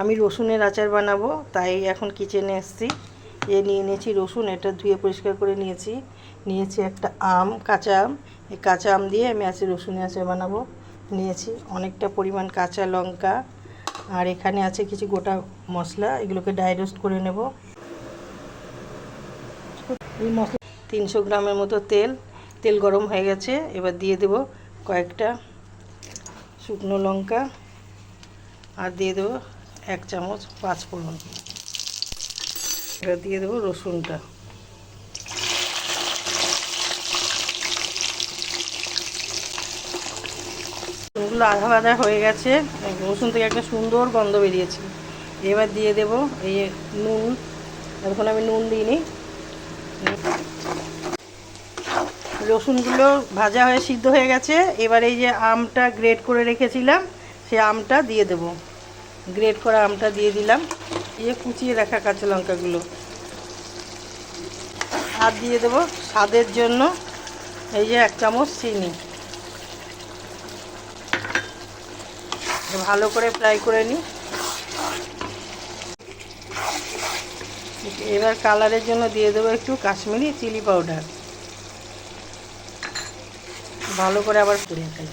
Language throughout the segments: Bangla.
আমি রসুনের আচার বানাবো, তাই এখন কিচেনে এসেছি। নিয়ে নিয়েছি রসুন, এটা ধুয়ে পরিষ্কার করে নিয়েছি একটা আম, কাঁচা আম। এই কাঁচা আম দিয়ে আমি আজকে রসুনের আচার বানাবো। নিয়েছি অনেকটা পরিমাণ কাঁচা লঙ্কা, আর এখানে আছে কিছু গোটা মশলা, এগুলোকে ড্রাই রোস্ট করে নেব। এই মশলা 300 গ্রামের মতো তেল গরম হয়ে গেছে। এবার দিয়ে দেব কয়েকটা শুকনো লঙ্কা, আর দিয়ে দেবো 1 চামচ 5 ফোড়ন। এবার দিয়ে দেবো রসুনটা। রসুনগুলো আধা ভাজা হয়ে গেছে, রসুন থেকে একটা সুন্দর গন্ধ বেরিয়েছে। এবার দিয়ে দেব এই নুন, এখন আমি নুন দিইনি। রসুনগুলো ভাজা হয়ে সিদ্ধ হয়ে গেছে। এবার এই যে আমটা গ্রেট করে রেখেছিলাম, সেই আমটা দিয়ে দেব। গ্রেট করা আমটা দিয়ে দিলাম, দিয়ে কুচিয়ে রাখা কাঁচা লঙ্কাগুলো, আর দিয়ে দেব স্বাদের জন্য এই যে 1 চামচ চিনি। ভালো করে ফ্রাই করে নিই। এবার কালারের জন্য দিয়ে দেবো একটু কাশ্মীরি চিলি পাউডার। ভালো করে আবার পুড়িয়ে খাই।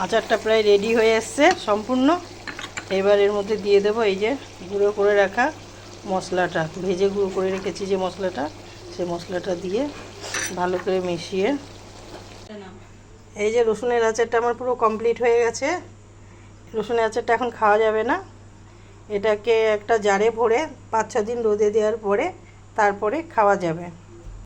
আচারটা প্রায় রেডি হয়ে এসছে সম্পূর্ণ। এবার এর মধ্যে দিয়ে দেবো এই যে গুঁড়ো করে রাখা মশলাটা, ভেজে গুঁড়ো করে রেখেছি যে মশলাটা, সেই মশলাটা দিয়ে ভালো করে মিশিয়ে, এই যে রসুনের আচারটা আমার পুরো কমপ্লিট হয়ে গেছে। রসুনের আচারটা এখন খাওয়া যাবে না, এটাকে একটা জারে ভরে 5-6 দিন রোদে দেওয়ার পরে তারপরে খাওয়া যাবে।